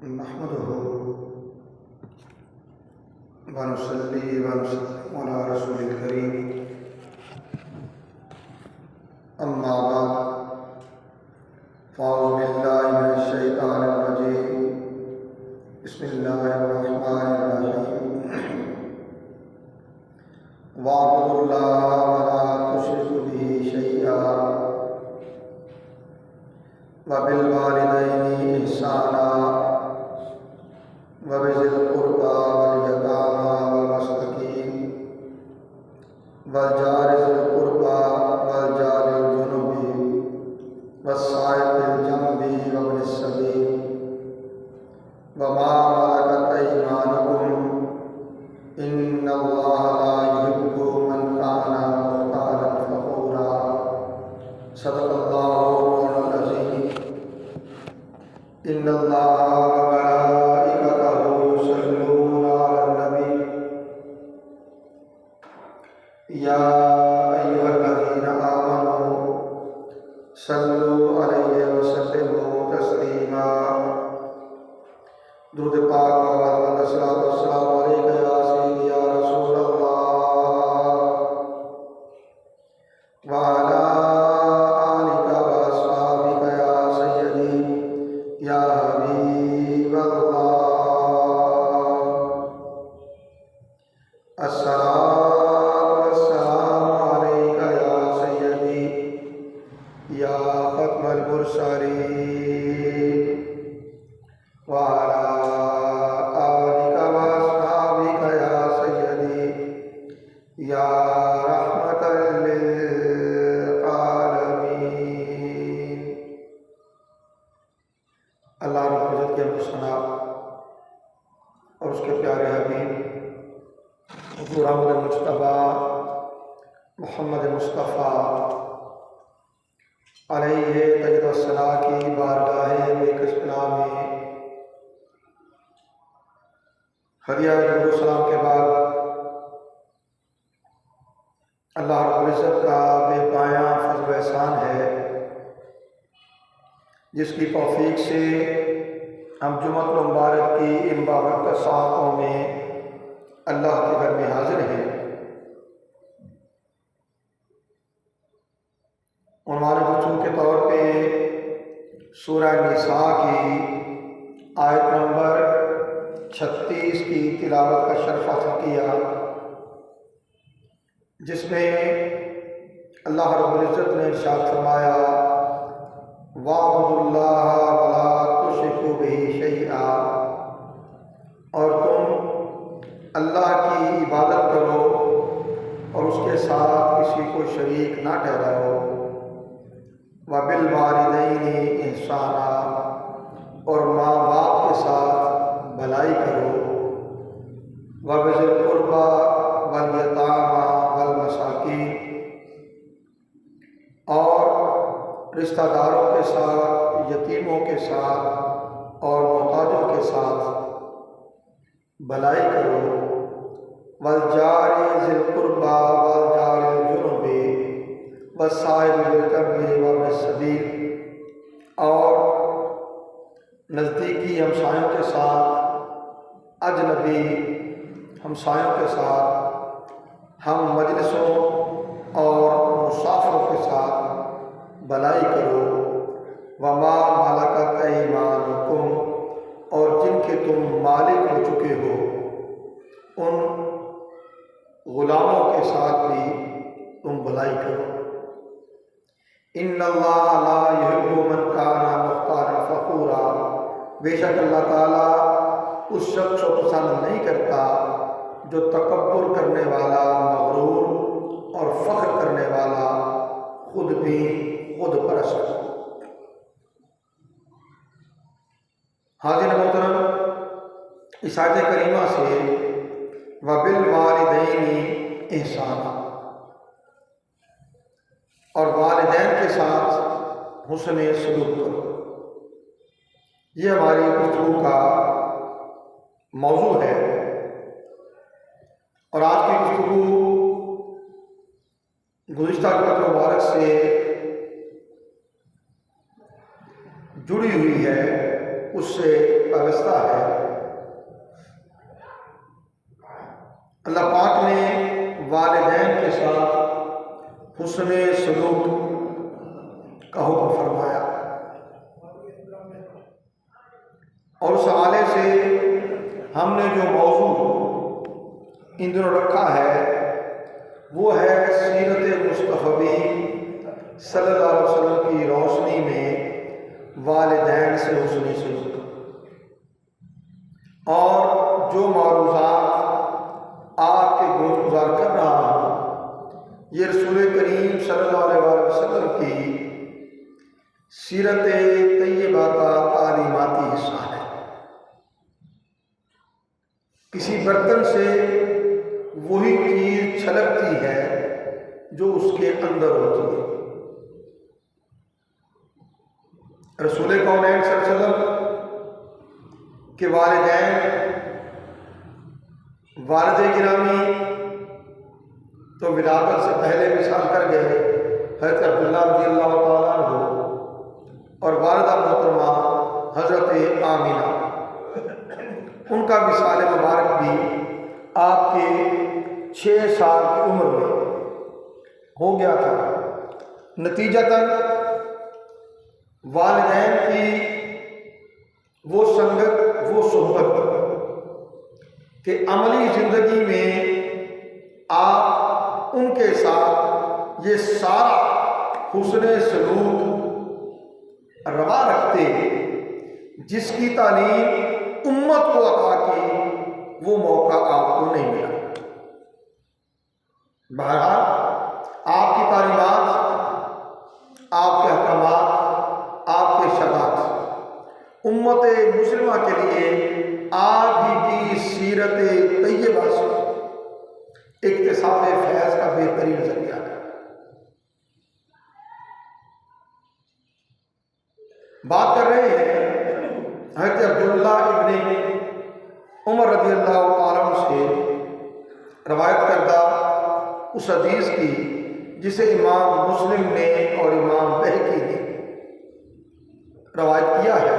नहमदुहु व नुसल्ली व नुसल्लिमु अला रसूलिल करीम अम्मा बाद फ़अऊज़ु बिल्लाहि मिनश शैतानिर रजीम बिस्मिल्लाहिर रहमानिर रहीम वअब्दुल्लाह व ला तुश्रिकू बिही शैआ व बिल वालिदैनि इहसाना व बिज़िल क़ुर्बा वल यतामा वल मसाकीन वल जारि ज़िल क़ुर्बा वल जारिल जुनुबि वस्साइबिल जंबि वब्निस सबील वमा मलकत अयमानुकुम इन्नल्लाहा ला युहिब्बु मन काना मुख्तालन फ़ख़ूरा। सदक़ल्लाहु मौलाना अज़ीम। इन्नल्लाहा व मलाइकतहु युसल्लूना अलन नबी या अय्युहल्लज़ीना आमनू सल्लू अलैहि व सल्लिमू तस्लीमा। दुरूद पाक व सलातो वस्सलामु अलैका या सय्यदी या रसूल अल्लाह व अला आलिका व अस्हाबिका या सय्यदी या हबीब अल्लाह। अस्सलातु वस्सलामु अलैका या सय्यदी या ख़त्मल मुरसलीन व अला आलिका व अस्हाबिका या सय्यदी या रहमतल लिल आलमीन। अल्लाह रब्बुल इज़्ज़त के मुसन्ना और उसके प्यारे हबीब हुज़ूर अहमद मुज्तबा मोहम्मद मुस्तफ़ा अलैहि तजद्दुद वस्सलाम की बारगाह बेकसना में हदिया दुरूद सलाम के बाद अल्लाह रब्बुल इज़्ज़त का बेपाया फज़्ल व एहसान है जिसकी तौफीक से हम जुम्मतुल मुबारक की इन बाबरकत सातों में अल्लाह के घर में हाजिर हैं। उन्वान गुफ्तगू के तौर पे सूरह निसा की आयत नंबर 36 की तिलावत का शर्फ हासिल किया, जिसमें अल्लाह रब्बुल इज़्ज़त ने इरशाद फरमाया वअब्दुल्लाह व ला तुश्रिकू बिही शैआ, और तुम अल्लाह की इबादत करो और उसके साथ किसी को शरीक ना ठहराओ। व बिल वालिदैनि इहसाना, और माँ बाप के साथ भलाई करो। व बिज़िल क़ुर्बा वल यतामा वल मसाकीन, और रिश्तेदारों के साथ, यतीमों के साथ और मोहताजों के साथ भलाई करो। वल जारि ज़िल क़ुर्बा वल जारिल जुनुबि वस्साइबिल जंबि वब्निस सबील, और नज़दीकी हमसायों के साथ, अजनबी हमसायों के साथ, हम मजलिसों और मुसाफिरों के साथ भलाई करो। वमा मलकत अयमानुकुम, और जिनके तुम मालिक हो चुके हो उन गुलामों के साथ भी तुम भलाई करो। इन्नल्लाह ला युहिब्बु मन काना मुख्तालन फ़ख़ूरा, बेशक अल्लाह ताला उस शख्स को पसंद नहीं करता जो तकब्बुर करने वाला, मगरूर और फ़ख्र करने वाला, खुद भी खुद परस्त हो। हाज़िर मोहतरम, इस आयत करीमा से व बिल वालिदैनि इहसाना, और वालिदैन के साथ हुस्न सलूक करो, ये हमारी गुफ्तगू का मौजू है। और आज की गुफ्तगू गुज़िश्ता जुम्मत मुबारक से जुड़ी हुई है उससे वाबस्ता है। अल्लाह पाक ने वालिदैन के साथ हुस्न सलूक का हुक्म फरमाया और उस हवाले से हमने जो मौजू इन दिनों रखा है वो है सीरत मुस्तफ़ी सल्लल्लाहु अलैहि वसल्लम की रोशनी में वालिदैन से हुस्न सलूक। और जो मौज़ूआत आपके गुज़ार कर रहा हूँ ये रसूल करीम सल्लल्लाहु अलैहि वसल्लम की सीरत तैयबा का तालीमाती हिस्सा है। किसी बर्तन से वही चीज़ छलकती है जो उसके अंदर होती है। रसूल कौनैन सल्लल्लाहु अलैहि वसल्लम के वालिदैन वालिद गिरामी तो विलादत से पहले विसाल कर गए हज़रत अब्दुल्लाह रज़ियल्लाहु ताला अन्हु और वालिदा मोहतरमा हज़रत आमिना, उनका विसाल मुबारक भी आपके 6 साल की उम्र में हो गया था। नतीजतन वालिदैन की वो संगत वो सोहबत कि अमली ज़िंदगी में आप उनके साथ ये सारा हुस्न सलूक रवा रखते जिसकी तालीम उम्मत को अता की वो मौका आपको नहीं मिला। बहरहाल आपकी तालीमात, आपके अहकामात, आपके शबात उम्मत मुस्लिमा के लिए आप ही की सीरत तैयबा से इक्तिसाब फैज़ का बेहतरीन जरिया है। बात कर रहे हैं हज़रत अब्दुल्लाह इब्ने उमर रज़ियल्लाहु ताला अन्हु से रवायत करदा उस हदीस की जिसे इमाम मुस्लिम ने और इमाम बहकी ने रवायत किया है।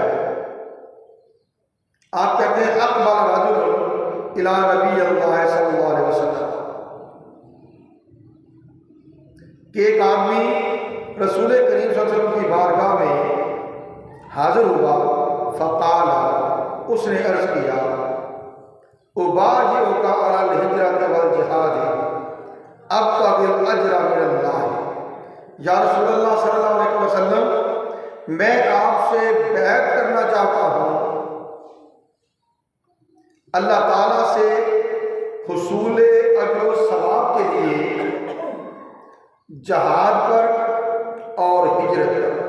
आप कहते हैं अक़बल रजुल इला नबी अल्लाह सल्लल्लाहु अलैहि वसल्लम कि एक आदमी रसूल करीम सल्लल्लाहु अलैहि वसल्लम की बारगाह में हाजिर हुआ। फ़क़ाला, उसने अर्ज़ किया उबायिउका अलल हिजरत वल जिहाद अब्तग़िल अज्र मिनल्लाह। या रसूलल्लाह सल्लल्लाहु अलैहि वसल्लम, मैं आपसे बैत करना चाहता हूँ अल्लाह ताला से हुसूल अज्र सवाब के लिए जहाद पर और हिजरत पर।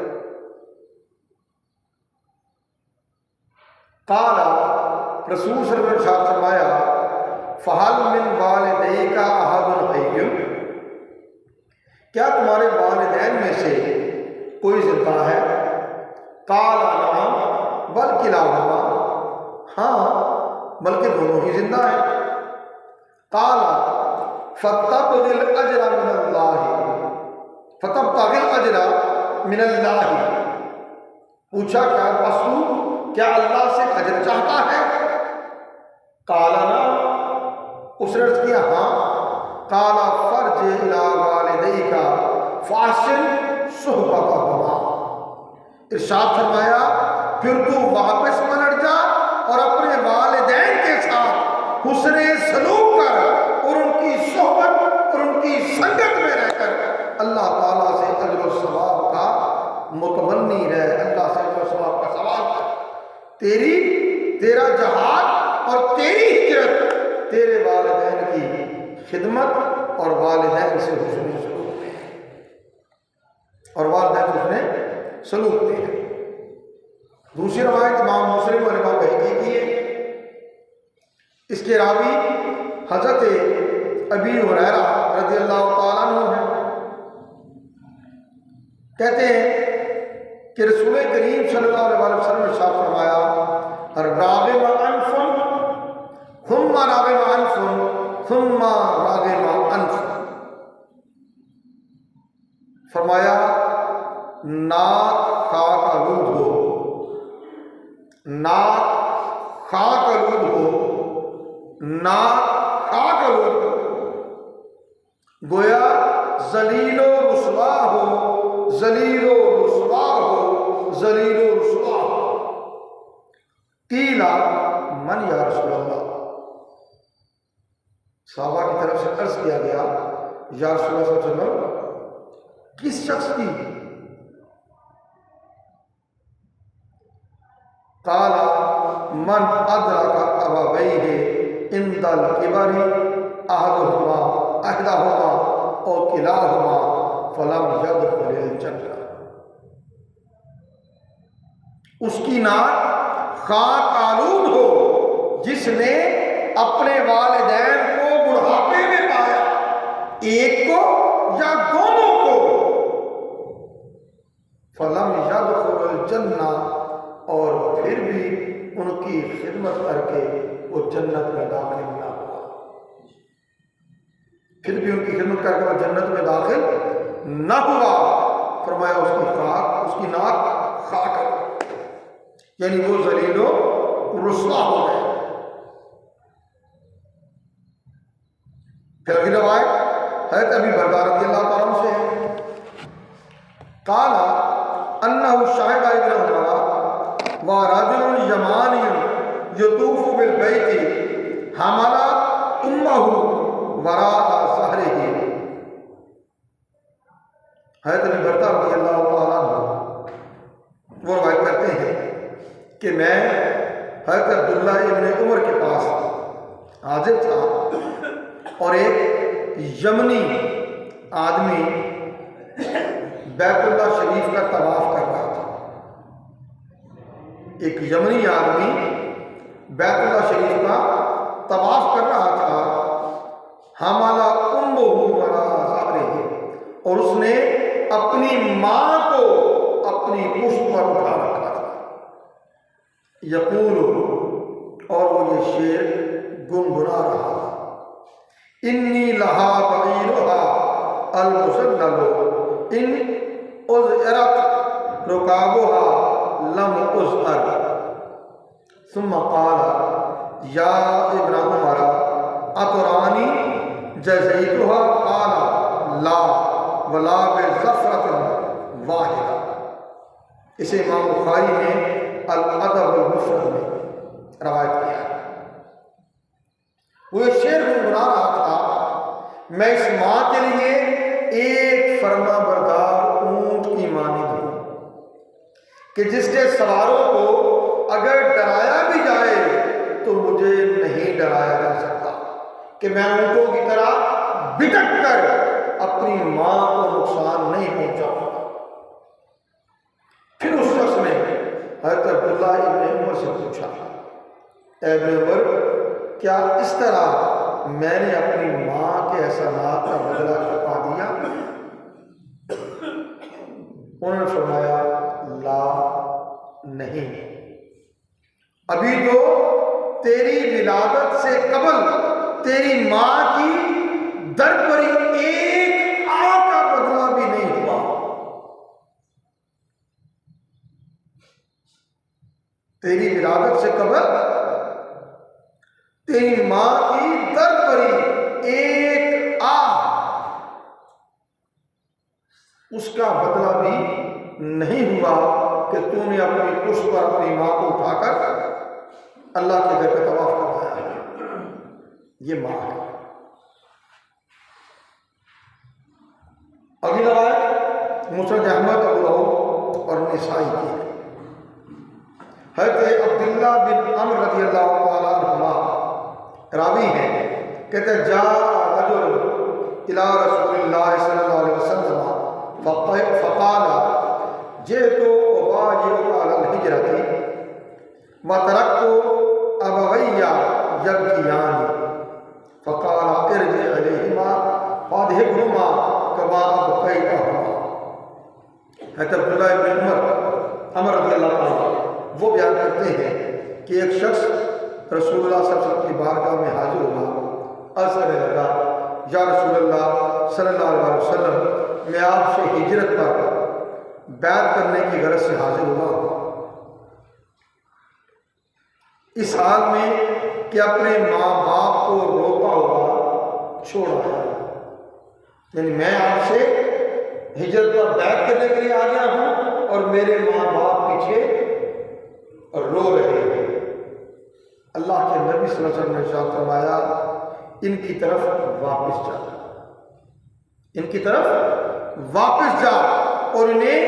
काला, रसूल सल्लल्लाहु अलैहि वसल्लम ने फरमाया फ़हल मिन वालिदैका अहदुन हय्युन, क्या तुम्हारे वालिदैन में से कोई जिंदा है? काला नाम बल किलाहुमा, हाँ बल्कि दोनों ही जिंदा हैं। काला फतब्तगिल अज्र मिनल्लाह, पूछा क्या पशु क्या अल्लाह से अजर चाहता है? काला ना, उसने अर्ज़ किया हाँ। काला फर्ज इला वालिदैका फासिल सुहबतहुमा, इरशाद फरमाया फिर तू वापस पलट जा और अपने वालिदैन के साथ हुस्न सलूक कर और उनकी सोहबत और उनकी संगत में रहकर अल्लाह ताला से अजर और सवाब का मुतमन्नी रहे, अल्लाह से अजर और सवाब का सवाल कर। तेरा जहाद और तेरी हिजरत तेरे वालिदैन की खिदमत और वालिदैन से हुस्न सलूक में और वालिदैन से हुस्न सलूक में है। दूसरी रवायत इमाम मुस्लिम और इमाम बहकी की है। इसके रावी हज़रत अबी हुरैरा रज़ियल्लाहु ताला अन्हु हैं। कहते हैं कि रसूल करीम सल्लल्लाहु अलैहि वसल्लम ने इरशाद फरमाया राग़िब अनफ़ुन थुम्मा राग़िब अनफ़ुन थुम्मा राग़िब अनफ़ुन, फरमाया नाक खाक आलूद हो, नाक खाक आलूद हो, नाक खाक आलूद हो, गोया जलीलो रुसवा हो, जलीलो रुसवा हो, जलीलो रुसवा हो। कीला मन या रसूल अल्लाह, साहबा की तरफ से अर्ज किया गया, या रसूल अल्लाह सल्लल्लाहु अलैहि वसल्लम किस शख्स की? काला मन अदरका अबवैहि इंदल किबरी अहदहुमा अहदहुमा और किलाहुमा फलम यदखुलिल जन्नह। उसकी नाक खाक आलूद हो जिसने अपने वालिदैन को बुढ़ापे में पाया, एक को या दोनों को, फलम यदखुलिल जन्नह, और फिर भी उनकी खिदमत करके वो जन्नत में दाखिल ना हुआ, फिर भी उनकी खिदमत करके वो जन्नत में दाखिल ना हुआ। फरमाया उसकी खाक, उसकी नाक खाक, यानी वो जलीलो रुसवा हो गए। फिर अगली रवायत है अबी बरदा रज़ियल्लाहु ताला अन्हु से है, काला अन्नहु शाहिदा इब्न उमर व रजुल यमानियुन यतूफु बिल बैति हमला उम्महु वरा ज़हरिही। हज़रत अबी बरदा रज़ियल्लाहु ताला अन्हु वो रवायत करते हैं कि मैं हज़रत अब्दुल्ला इब्न उमर के पास हाजिर था और एक यमनी आदमी बैतुल्लाह शरीफ का तवाफ कर रहा था। एक यमनी आदमी बैतुल्लाह शरीफ का तवाफ कर रहा था। हमाला उम्मुहु वरा ज़हरिही, और उसने अपनी माँ को अपनी पुष्ट पर उठा रखा था। यकूल, और वो ये शेर गुनगुना रहा था, इन्नी लहा बगीरुहा अल मुसल्ललो इन उज़अरत रुकाबुहा लम उज़अर। सुम्मा क़ाला या इब्न उमर अतरानी जज़ईतुहा, क़ाला ला वला बिज़फ़रतिन वाहिदा। इसे इमाम बुखारी ने अल अदब अल मुफ़रद में रवायत किया है। वो शेर गुनगुना रहा था, मैं इस माँ के लिए एक फर्मा बरदार ऊंट की मानिंद हूं कि जिसके सवारों को अगर डराया भी जाए तो मुझे नहीं डराया जा सकता, कि मैं ऊंटों की तरह बिटक कर अपनी माँ को नुकसान नहीं पहुंचाऊंगा। फिर उस शख्स ने हज़रत अब्दुल्ला इब्न उमर से पूछा, ऐ इब्न उमर, क्या इस तरह मैंने अपनी माँ के एहसानात का बदला चुका दिया? उन्होंने फरमाया, ला नहीं, अभी तो तेरी विलादत से कबल तेरी माँ की दर्द भरी एक आह का बदला भी नहीं हुआ। तेरी विलादत से कबल तेरी माँ की दर्द भरी एक आह, उसका बदला भी नहीं हुआ कि तूने अपनी पुष्प पर अपनी माँ को उठाकर अल्लाह के घर का तवाफ करवाया। ये माँ है। अगली रवायत मुस्नद अहमद, अबू दाऊद और निसाई की है। हज़रत अब्दुल्ला बिन अम्र रज़ियल्लाहु ताला अन्हुमा रावी हैं, कहते जा रजुल इला रसूलिल्लाह सल्लल्लाहु अलैहि वसल्लम फ़क़ाला जिअतु उबायिउका अलल हिजरति व तरक्तु अबवैया यबकियानि फ़क़ाला इरजि अलैहिमा फ़अदहिबहुमा कमा अबक़ैतहुमा। हज़रत अब्दुल्लाह इब्न उमर रज़ियल्लाहु अन्हु वो बयान करते हैं कि एक शख्स रसूलुल्लाह सल्लल्लाहु अलैहि वसल्लम की बारगाह में हाजिर हुआ, अर्ज़ करने लगा, या रसूलुल्लाह सल्लल्लाहु अलैहि वसल्लम, मैं आपसे हिजरत पर बैत करने की गरज से हाजिर हुआ। इस हाल में कि अपने माँ बाप को रोता हुआ छोड़ा है। यानी मैं आपसे हिजरत पर बैठ करने के लिए आ गया हूँ और मेरे माँ बाप पीछे रो रहे हैं। अल्लाह के नबी सल्लल्लाहु अलैहि वसल्लम ने इरशाद फरमाया, इनकी तरफ वापस जा, इनकी तरफ वापस जा और इन्हें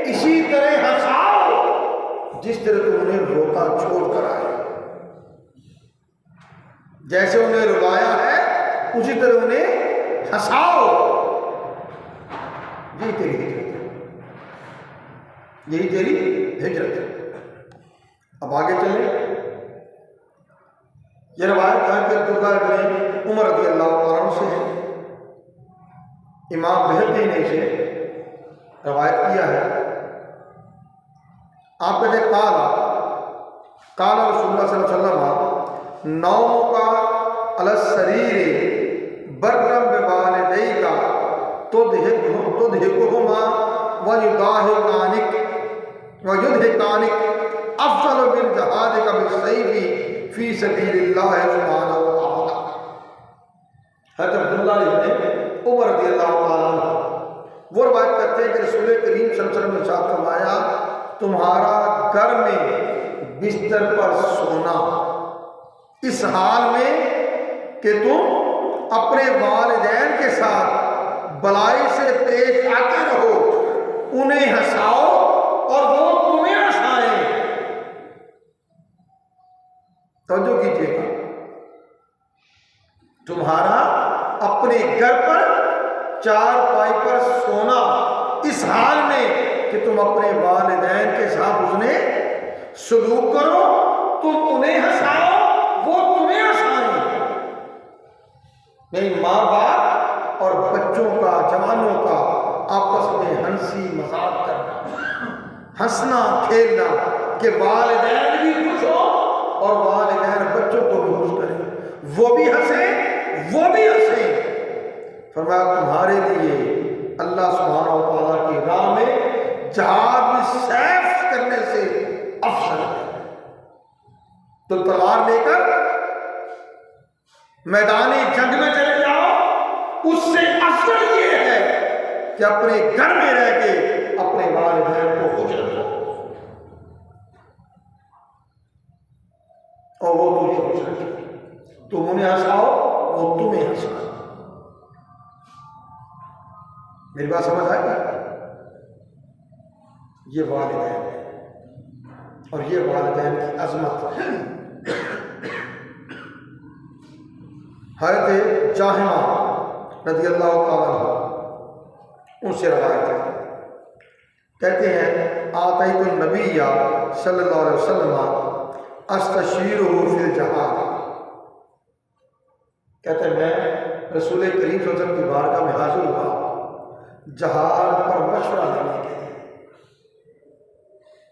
इसी तरह हंसाओ जिस तरह तुम उन्हें रोता छोड़ कर आए। जैसे उन्हें रुलाया है उसी तरह उन्हें हंसाओ। यही तेरी हिजरत है, यही तेरी हिजरत है। अब आगे चले। यह रवायत है कि अब्दुल्लाह इब्न उमर रज़ियल्लाहु अन्हु से है। इमाम बहक़ी ने इसे रवायत किया है। आप कहते काला रसूलुल्लाह सल्लल्लाहु अलैहि वसल्लम नौम का अलस शरीर बर्रम बिवालिदैका तुदहिकुहुमा वयुदहिकानिक अफ़ज़ल मिन जहादिका बिस्सैफि फी सबीलिल्लाह सुब्हानहु व तआला। हज़रत अब्दुल्लाह इब्न उमर रज़ियल्लाहु अन्हु वो रवायत करते हैं कि रसूल करीम सल्लल्लाहु अलैहि वसल्लम ने इरशाद फरमाया, तुम्हारा घर में बिस्तर पर सोना इस हाल में कि तुम अपने वालिदैन के साथ भलाई से पेश आते रहो, उन्हें हंसाओ और वो तुम्हें हंसाएं। तवज्जो कीजिएगा, तुम्हारा अपने घर पर चारपाई पर सोना इस हाल में कि तुम अपने वालिदैन के साथ उसने सलूक करो, तुम उन्हें हंसाओ वो तुम्हें हंसाएं। नहीं, माँ बाप और बच्चों का, जवानों का आपस में हंसी मजाक करना, हंसना खेलना कि वालिदैन भी खुश हो और वालिदैन बच्चों को भी खुश करें, वो भी हंसे वो भी हंसे। फरमाया तुम्हारे लिए अल्लाह सुब्हानहु व तआला की राह में जहाद में सैफ करने से अफजल है। तो तलवार लेकर मैदानी जंग में चले जाओ, उससे अफजल ये है कि अपने घर में रह के अपने वालिदैन को खुश रखो और वो तुझे खुश रखे। तुम उन्हें हंसाओ वो तुम्हें हंसाओ। मेरी बात समझ आई? ये वालिदैन है और ये वालिदैन की अजमत है। हज़रत जाहिमा रज़ियल्लाहु ताला अन्हा उनसे रवायत है, कहते हैं आतैतुन नबिय्या सल्लल्लाहु अलैहि वसल्लम अस्तशीरुहु फिल जहाद। कहते हैं मैं रसूल करीम सल्लल्लाहु अलैहि वसल्लम की बारगाह में हाजिर हुआ जहाद पर मशवरा लेने के लिए,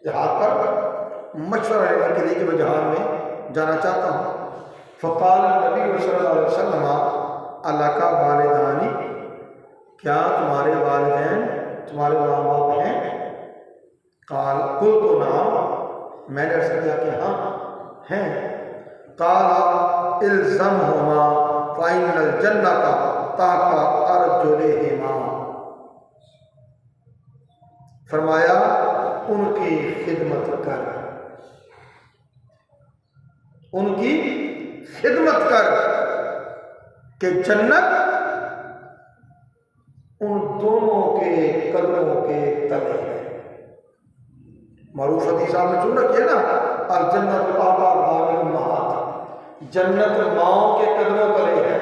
जहाद पर मशवरा लेने के लिए कि मैं जहाद में जाना चाहता हूँ। फ़क़ाल नबी सल्लल्लाहु अलैहि वसल्लम अलका वालिदानी, क्या तुम्हारे वालिदैन, तुम्हारे माँ बाप हैं? काल कुल तो नाम, मैंने अर्ज़ किया कि हाँ हैं। काला इल्ज़महुमा फ़इन्नल जन्नता तहता अर्जुलिहिमा। फरमाया उनकी खिदमत कर, उनकी खिदमत कर कि जन्नत उन दोनों के कदमों के तले है। मारूफ हदीस आपने सुन रखी है ना, अल जन्नत उम्महात, जन्नत माओ के कदमों तले है।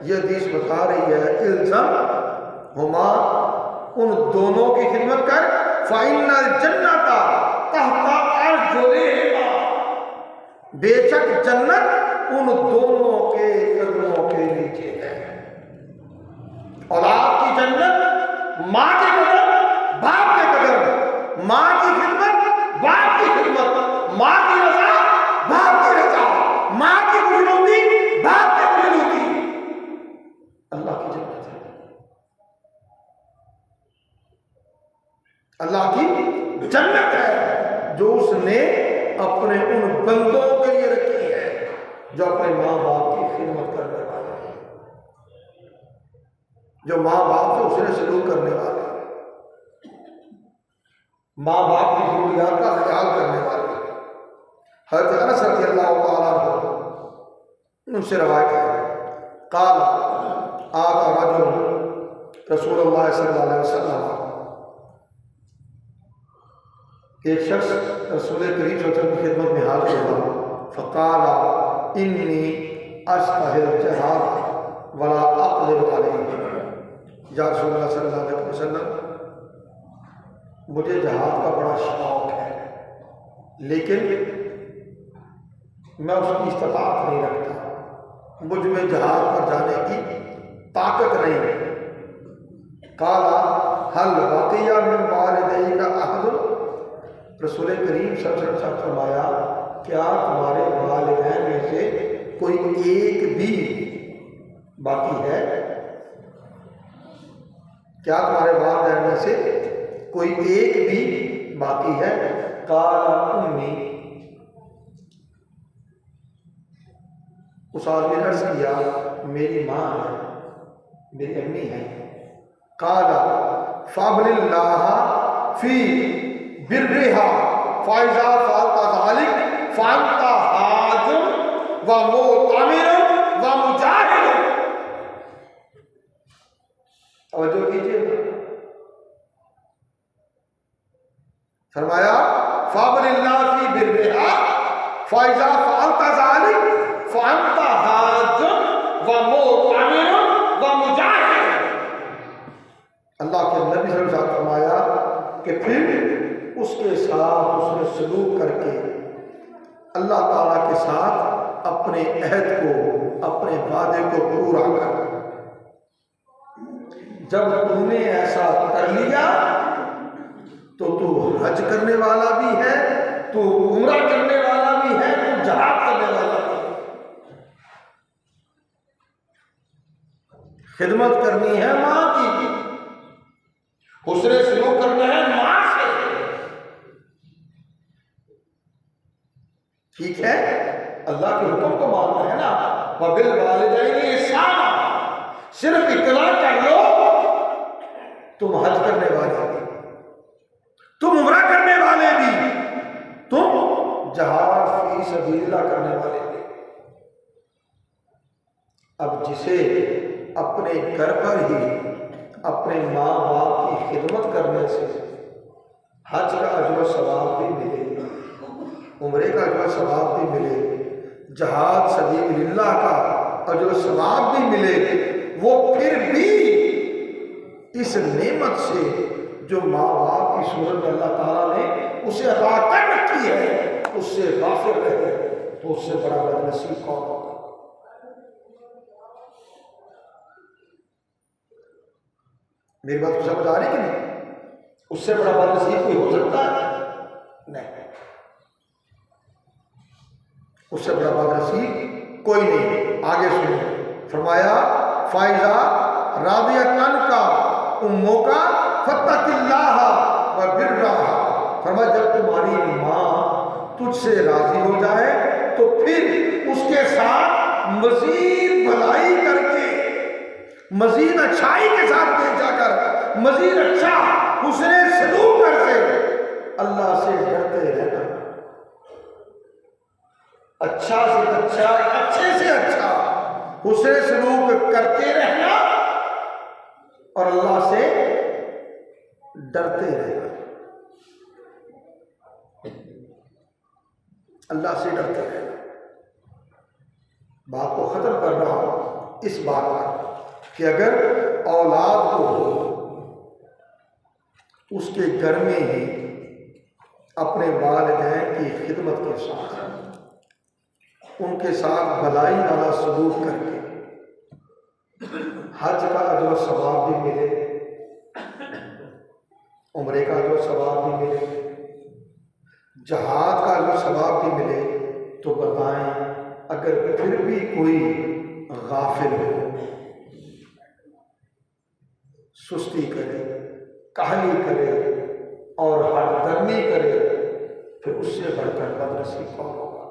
यह हदीस बता रही है इल्ज़म हुमा, उन दोनों की खिदमत कर, फ़इन्नल जन्नता तहता अर्जुलिहिमा, बेशक जन्नत उन दोनों के कदमों के नीचे है। औलाद की जन्नत माँ के कदम, बाप के कदम, माँ की खिदमत, बाप की खिदमत, माँ की रज़ा, बाप की रज़ा, माँ की खुशनुदी, बाप की खुशनुदी, अल्लाह की जन्नत है। अल्लाह की जन्नत है जो उसने अपने उन बंदों के लिए रखी है। जो माँ बाप से उसने सलूक करने वाले, माँ बाप की जरूरियात का ख्याल करने वाले। हज़रत अनस रज़ियल्लाहु तआला अन्हु उनसे रवायत है, क़ाल आता रजुल रसूलुल्लाह सल्लल्लाहु अलैहि वसल्लम, एक शख्स रसूल करीम सल्लल्लाहु अलैहि वसल्लम की खिदमत में हाजिर हुआ। फ़क़ाला इन्नी अस्तहिल जहाद वला अक़दिरु अलैहि, या रसूलुल्लाह सल्लल्लाहु अलैहि वसल्लम, मुझे जहाद का बड़ा शौक़ है, लेकिन मैं उसकी इस्तिताअत नहीं रखता, मुझ में जहाद पर जाने की ताकत नहीं है। काला हल वाक़िया मिन वालिदैका अहद, रसूल करीम सल्लल्लाहु अलैहि वसल्लम फरमाया, क्या तुम्हारे वालिदैन में से कोई एक भी बाकी है? क्या तुम्हारे वालिदैन में से कोई एक भी बाकी है? काला उम्मी, उस आदमी ने अर्ज किया, मेरी माँ है, मेरी अम्मी है। काला फ़ाबलिल्लाह फी बिर्रिहा फ़ाइज़ा फ़ालता ज़ालिक फ़अंता हाजिम व मुअतमिर व मुजाहिद। तवज्जो कीजिए, फरमाया फ़ाबलिल्लाह फी बिर्रिहा फ़ाइज़ा फ़अलता ज़ालिक फ़अंता हाजिम व मुअतमिर व मुजाहिद। अल्लाह के नबी सल्लल्लाहु अलैहि वसल्लम फरमाया कि फिर उसके साथ उसने सलूक करके अल्लाह ताला के साथ अपने अहद को, अपने वादे को पूरा कर। जब तूने ऐसा कर लिया तो तू हज करने वाला भी है, तू उम्रा करने वाला भी है, तू जहाद करने वाला भी है। खिदमत करनी है माँ की, हुस्न सलूक करना है माँ से, ठीक है? अल्लाह के हुक्म को मानना है ना, वबिल वालिदैनि इहसाना। सिर्फ इतना कर लो, तुम हज करने वाले भी, तुम उम्रा करने वाले भी, तुम जहाद फी सबीलिल्लाह करने वाले भी। अब जिसे अपने घर पर ही अपने माँ बाप की खिदमत करने से हज का अजर सवाब भी मिले, उम्रे का अजर सवाब भी मिले, जहाद सबीलिल्लाह का अजर सवाब भी मिले, वो फिर भी इस नेमत से जो माँ बाप की सूरत में अल्लाह ताला ने उसे अता कर रखी है, उससे गाफिल रहे, तो उससे बड़ा बदनसीब कौन होगा? मेरी बात को समझ आ रही कि नहीं? उससे बड़ा बदनसीब कोई हो सकता है? नहीं, उससे बड़ा बदनसीब कोई नहीं। आगे सुनिए, फरमाया फाइजा रादियतन का उम्मो का फत्तकिल्लाह व बिर्रहा। फरमाया जब तुम्हारी माँ तुझसे राजी हो जाए तो फिर उसके साथ मजीद भलाई करके, मजीद अच्छाई के साथ पेश जाकर, मजीद अच्छा हुस्ने सलूक करके अल्लाह से डरते रहना। अच्छा से अच्छा, अच्छे से अच्छा हुस्ने सलूक करते रहना और अल्लाह से डरते रहना, अल्लाह से डरते रहना। बात को खत्म कर रहा हूं इस बात पर कि अगर औलाद को उसके घर में ही अपने वालिदैन की खिदमत के साथ, उनके साथ भलाई वाला सलूक करके हज का अजर सवाब भी मिले, उम्रे का अजर सवाब भी मिले, जहाद का अजर सवाब भी मिले, तो बताएं अगर फिर भी कोई गाफिल हो, सुस्ती करे, काहली करे और हरदर्मी करे, फिर उससे बढ़कर बदनसीब कौन होगा?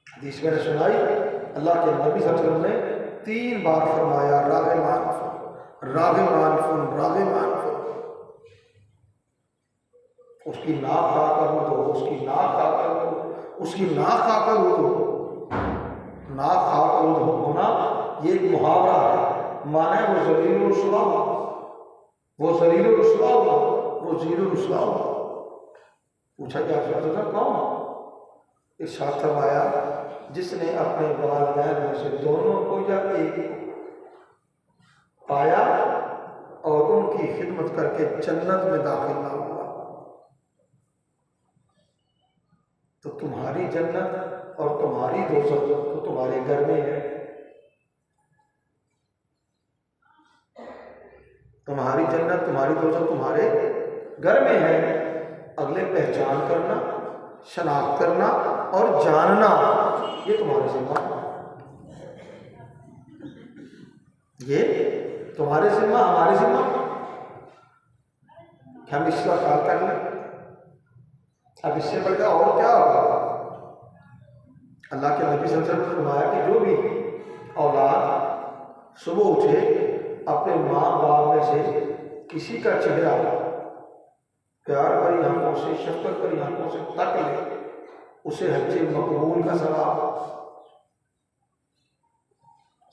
हदीस मैंने सुनाई, अल्लाह के नबी सल्लल्लाहु अलैहि वसल्लम ने 3 बार फरमाया राग़िमान फुन, राग़िमान फुन, राग़िमान फुन। उसकी नाक खाकर हो तो, उसकी नाक खाकर हो, उसकी नाक खाकर हो तो, नाक खाकर हो होना ये एक मुहावरा है, माने वो ज़लील रुस्वा हुआ, वो ज़लील रुस्वा हुआ, वो ज़लील रुस्वा हुआ। पूछा क्या था कौन? इरशाद फरमाया जिसने अपने वालिदैन में से दोनों को या एक को पाया और उनकी खिदमत करके जन्नत में दाखिल ना हुआ। तो तुम्हारी जन्नत और तुम्हारी दोज़ख तो तुम्हारे घर में है। तुम्हारी जन्नत तुम्हारी दोज़ख तुम्हारे घर में है। अगले पहचान करना, शनाख्त करना और जानना ये तुम्हारे जिम्मा, ये तुम्हारे जिम्मा, हमारे जिम्मा। हम इसका ख्याल कर लें। अब इससे बढ़कर और क्या होगा? अल्लाह के नबी सल्लल्लाहु अलैहि वसल्लम ने फरमाया कि जो भी औलाद सुबह उठे अपने माँ बाप में से किसी का चेहरा प्यार भरी आंखों से, शफ़क़त भरी आंखों से तक ले, उसे हज मकबूल का सवाब।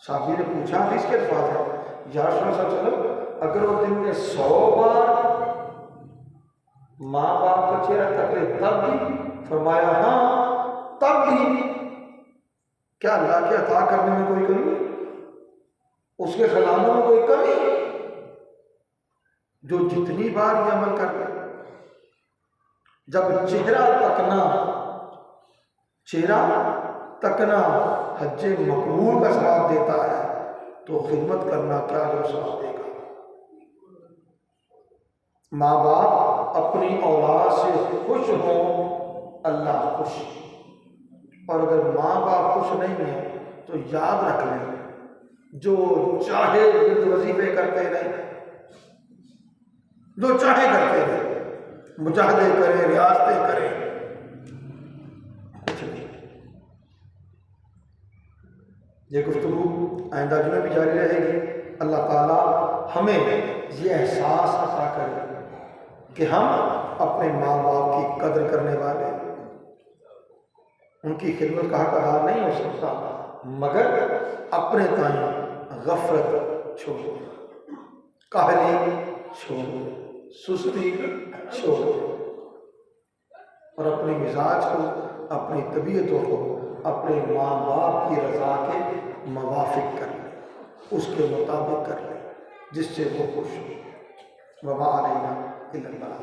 साहबी ने पूछा किसके अल्फाज है? या रसूल सल्लल्लाहु अलैहि वसल्लम अगर वो दिन में 100 बार माँ बाप का चेहरा तक ले तब भी? फरमाया हाँ तब भी। क्या अल्लाह के अता करने में कोई कमी? उसके खजानों में कोई कमी? जो जितनी बार ये अमल कर ले, जब चेहरा तकना हज मकबूल का सवाब देता है तो खिदमत करना क्या जो सवाब देगा। माँ बाप अपनी औलाद से खुश हों, अल्लाह खुश। और अगर माँ बाप खुश नहीं है तो याद रख लें, जो चाहे विर्द वजीफे करते रहे, जो चाहे करते रहे, मुजाहदे करें, रियासतें करें, कुछ नहीं। ये गुफ्तगू आइंदा जुमे भी जारी रहेगी। अल्लाह ताला हमें ये एहसास अता करे कि हम अपने माँ बाप की कदर करने वाले, उनकी खिदमत का हक अदा नहीं हो सकता मगर अपने ताईं गफलत छोड़, काहली छोड़, सुस्ती छोड़ और अपने मिजाज को, अपनी तबीयतों को अपने माँ बाप की रज़ा के मुवाफिक कर ले, उसके मुताबिक कर ले जिससे वो खुश हो। वमा अलैना इल्लल बलाग।